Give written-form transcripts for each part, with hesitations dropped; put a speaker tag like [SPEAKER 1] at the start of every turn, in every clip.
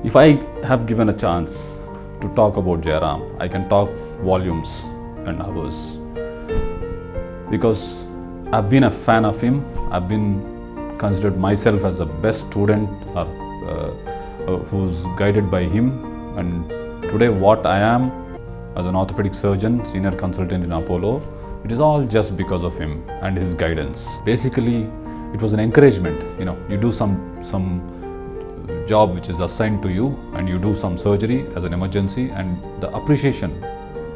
[SPEAKER 1] If I have given a chance to talk about Jayaram, I can talk volumes and hours because I've been a fan of him. I've been considered myself as the best student who's guided by him, and today what I am as an orthopedic surgeon, senior consultant in Apollo, it is all just because of him and his guidance. Basically, it was an encouragement. You do some job which is assigned to you, and you do some surgery as an emergency, and the appreciation,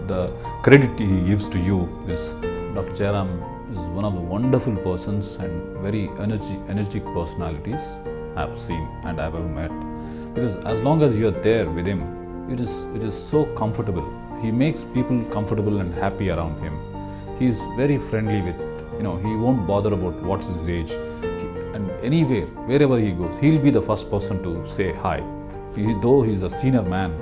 [SPEAKER 1] the credit he gives to you is Dr. Jayaram is one of the wonderful persons and very energetic personalities I've seen and I've ever met. Because as long as you're there with him, it is so comfortable. He makes people comfortable and happy around him. He's very friendly with, he won't bother about what's his age. And anywhere, wherever he goes, he'll be the first person to say hi. Though he's a senior man,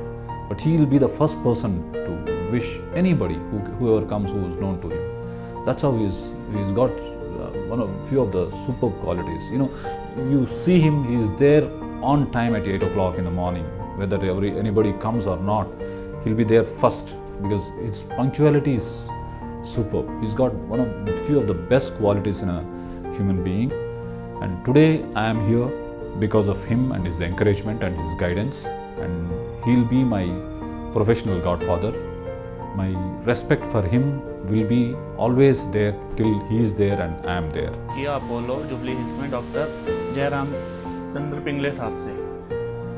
[SPEAKER 1] but he'll be the first person to wish anybody, whoever comes, who is known to him. That's how he's got few of the superb qualities. You see him, he's there on time at 8 o'clock in the morning. Whether anybody comes or not, he'll be there first because his punctuality is superb. He's got few of the best qualities in a human being. And today I am here because of him and his encouragement and his guidance. And he'll be my professional godfather. My respect for him will be always there till he is there and I am there.
[SPEAKER 2] किया Apollo jubilee hills में doctor Jairam चंद्र पिंगले साहब से,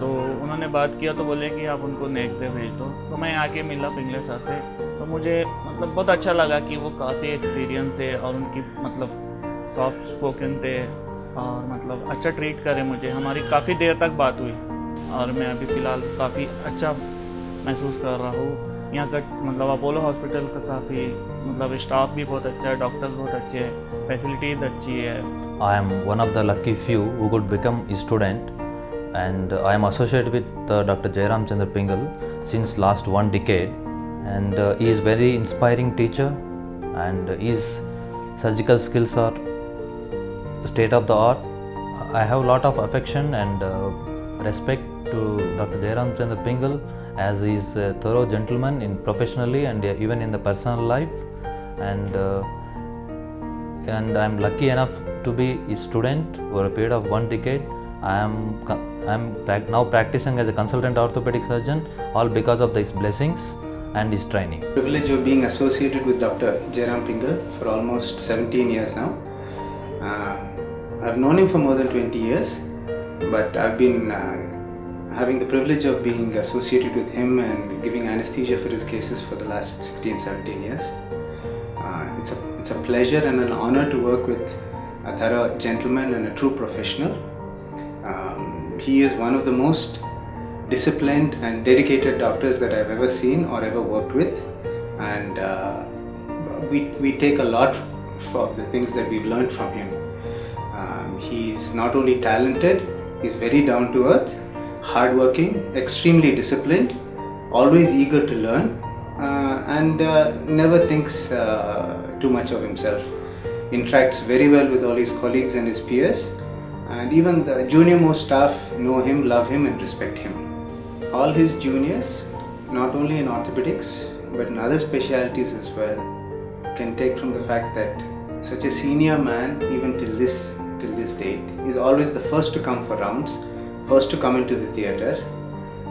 [SPEAKER 2] तो उन्होंने बात किया तो बोले कि आप उनको नेक्स्ट भेज दो। तो मैं आके मिला पिंगले साहब से, तो मुझे बहुत अच्छा लगा कि वो काफ़ी एक्सपीरियंस थे और उनकी सॉफ्ट स्पोकन थे और अच्छा ट्रीट करे मुझे। हमारी काफ़ी देर तक बात हुई और मैं अभी फ़िलहाल काफ़ी अच्छा महसूस कर रहा हूँ। यहाँ का अपोलो हॉस्पिटल का काफ़ी स्टाफ भी बहुत अच्छा है, डॉक्टर्स बहुत अच्छे हैं, फैसिलिटीज़ अच्छी है।
[SPEAKER 3] I am one of the lucky few who could become a student, and I am associated with Dr. Jayaram Chandra Pingal since last 1 decade, and he is very inspiring teacher, and his surgical skills are state of the art. I have a lot of affection and respect to Dr. Jayaram Chandra Pingal, as he is a thorough gentleman in professionally and even in the personal life, and I am lucky enough to be his student for a period of 1 decade. I am now practicing as a consultant orthopedic surgeon, all because of his blessings and his training.
[SPEAKER 4] Privilege of being associated with Dr. Jayaram Pingal for almost 17 years now. I've known him for more than 20 years, but I've been having the privilege of being associated with him and giving anesthesia for his cases for the last 16-17 years. It's a pleasure and an honor to work with a thorough gentleman and a true professional. He is one of the most disciplined and dedicated doctors that I've ever seen or ever worked with, and we take a lot for the things that we've learned from him. He's not only talented, he's very down to earth, hardworking, extremely disciplined, always eager to learn, and never thinks too much of himself. Interacts very well with all his colleagues and his peers, and even the junior most staff know him, love him and respect him. All his juniors, not only in orthopedics but in other specialties as well, can take from the fact that such a senior man, even till this date, is always the first to come for rounds, first to come into the theatre,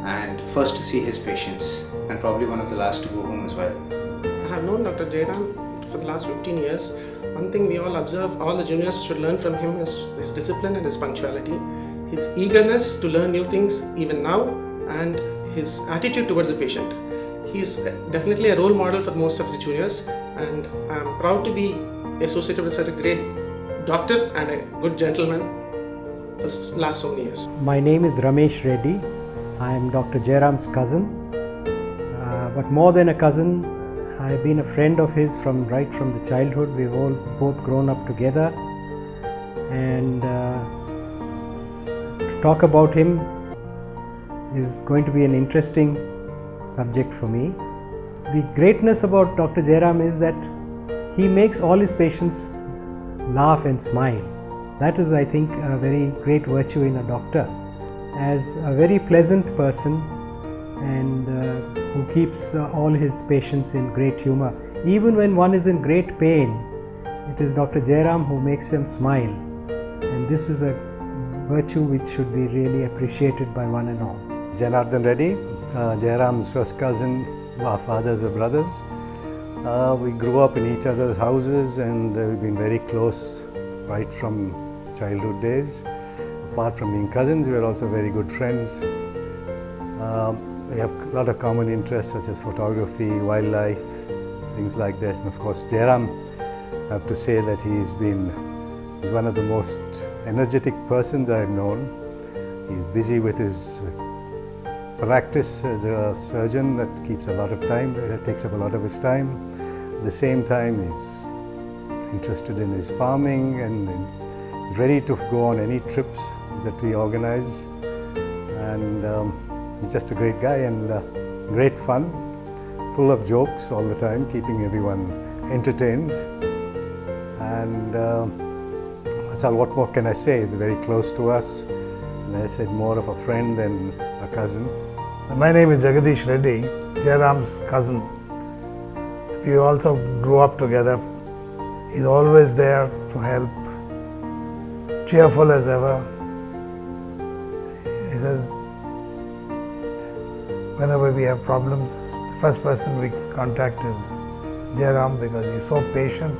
[SPEAKER 4] and first to see his patients, and probably one of the last to go home as well.
[SPEAKER 5] I have known Dr. Jayaram for the last 15 years. One thing we all observe, all the juniors should learn from him, is his discipline and his punctuality, his eagerness to learn new things even now, and his attitude towards the patient. He's definitely a role model for most of the juniors, and I'm proud to be associated with such a great doctor and a good gentleman for the last so many years.
[SPEAKER 6] My name is Ramesh Reddy. I am Dr. Jayaram's cousin, but more than a cousin, I have been a friend of his right from the childhood. We've all both grown up together, and to talk about him is going to be an interesting subject for me. The greatness about Dr. Jayaram is that he makes all his patients laugh and smile. That is, I think, a very great virtue in a doctor. as a very pleasant person and who keeps all his patients in great humor. Even when one is in great pain, it is Dr. Jayaram who makes them smile, and this is a virtue which should be really appreciated by one and all.
[SPEAKER 7] Janardhan Reddy, Jayaram's first cousin. Our fathers were brothers. We grew up in each other's houses and we've been very close right from childhood days. Apart from being cousins, we are also very good friends. We have a lot of common interests such as photography, wildlife, things like this. And of course, Jayaram, I have to say that he's one of the most energetic persons I've known. He's busy with his practice as a surgeon that keeps a lot of time, it takes up a lot of his time. At the same time, he's interested in his farming and he's ready to go on any trips that we organize. And he's just a great guy and great fun, full of jokes all the time, keeping everyone entertained. And that's all. What more can I say? He's very close to us. And I said, more of a friend than a cousin.
[SPEAKER 8] My name is Jagadish Reddy, Jayaram's cousin. We also grew up together. He's always there to help, cheerful as ever. He says, whenever we have problems, the first person we contact is Jayaram because he's so patient.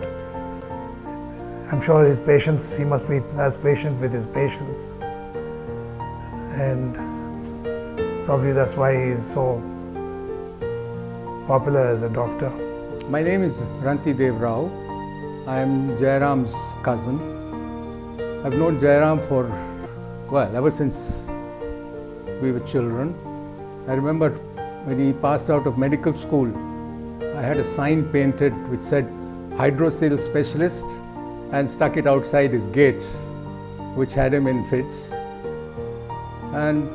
[SPEAKER 8] I'm sure his patients, he must be as patient with his patients. And probably that's why he is so popular as a doctor.
[SPEAKER 9] My name is Ranti Dev Rao. I am Jayaram's cousin. I've known Jayaram for, well, ever since we were children. I remember when he passed out of medical school, I had a sign painted which said hydrocele specialist and stuck it outside his gate, which had him in fits. And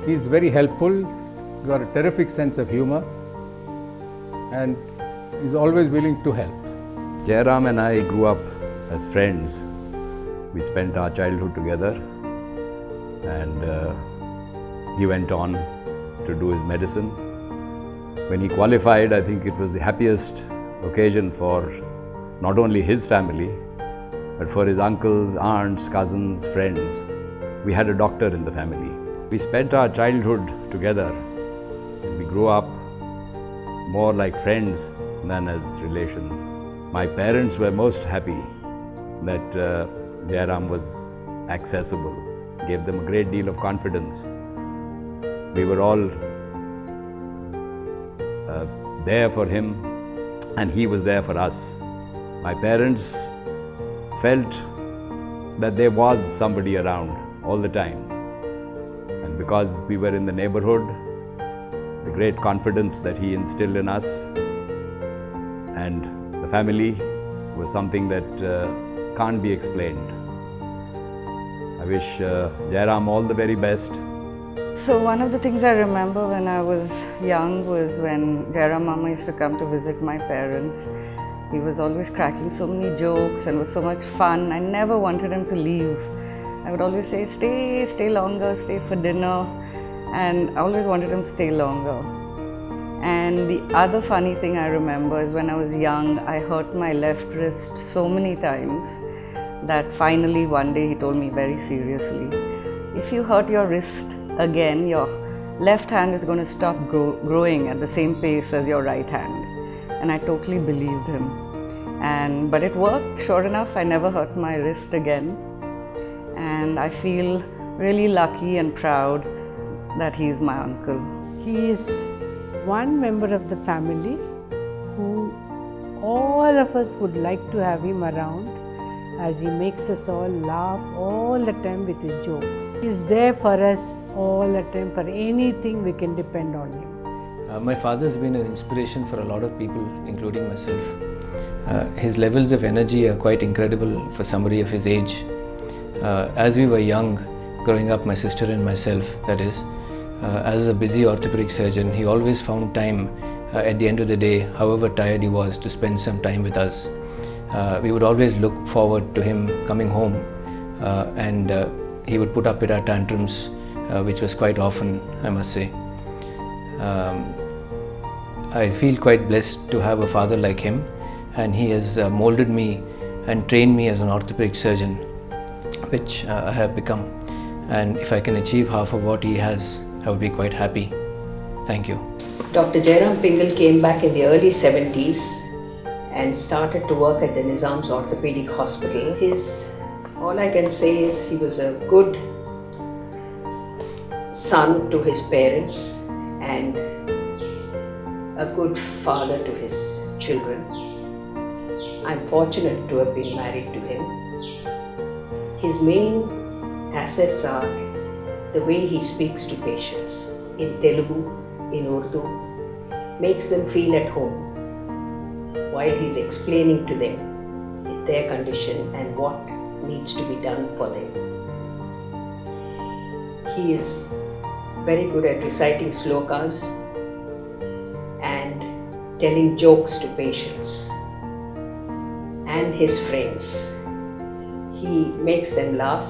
[SPEAKER 9] he's very helpful, he's got a terrific sense of humor, and he's always willing to help.
[SPEAKER 10] Jayaram and I grew up as friends. We spent our childhood together, and he went on to do his medicine. When he qualified, I think it was the happiest occasion for not only his family, but for his uncles, aunts, cousins, friends. We had a doctor in the family. We spent our childhood together. We grew up more like friends than as relations. My parents were most happy that Jayaram was accessible, gave them a great deal of confidence. We were all there for him, and he was there for us. My parents felt that there was somebody around all the time. And because we were in the neighborhood, the great confidence that he instilled in us and the family was something that can't be explained. I wish Jayaram all the very best.
[SPEAKER 11] So one of the things I remember when I was young was when Jayaram Mama used to come to visit my parents. He was always cracking so many jokes and was so much fun. I never wanted him to leave. I would always say, stay longer, stay for dinner. And I always wanted him to stay longer. And the other funny thing I remember is when I was young, I hurt my left wrist so many times that finally one day he told me very seriously, if you hurt your wrist again, your left hand is going to stop growing at the same pace as your right hand. And I totally believed him. But it worked, sure enough, I never hurt my wrist again. And I feel really lucky and proud that he is my uncle.
[SPEAKER 12] He is one member of the family who all of us would like to have him around, as he makes us all laugh all the time with his jokes. He is there for us all the time. For anything we can depend on him.
[SPEAKER 13] My father has been an inspiration for a lot of people, including myself. His levels of energy are quite incredible for somebody of his age. As we were young, growing up, my sister and myself, that is, as a busy orthopedic surgeon, he always found time at the end of the day, however tired he was, to spend some time with us. We would always look forward to him coming home, and he would put up with our tantrums, which was quite often, I must say. I feel quite blessed to have a father like him, and he has molded me and trained me as an orthopedic surgeon, which I have become. And if I can achieve half of what he has, I would be quite happy. Thank you.
[SPEAKER 14] Dr. Jayaram Pingal came back in the early 70s and started to work at the Nizam's Orthopedic Hospital. All I can say is he was a good son to his parents and a good father to his children. I'm fortunate to have been married to him. His main assets are the way he speaks to patients in Telugu, in Urdu, makes them feel at home while he's explaining to them their condition and what needs to be done for them. He is very good at reciting slokas and telling jokes to patients and his friends. He makes them laugh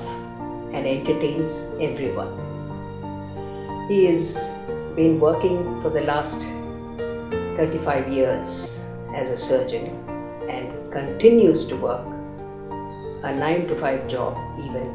[SPEAKER 14] and entertains everyone. He has been working for the last 35 years as a surgeon and continues to work a 9 to 5 job even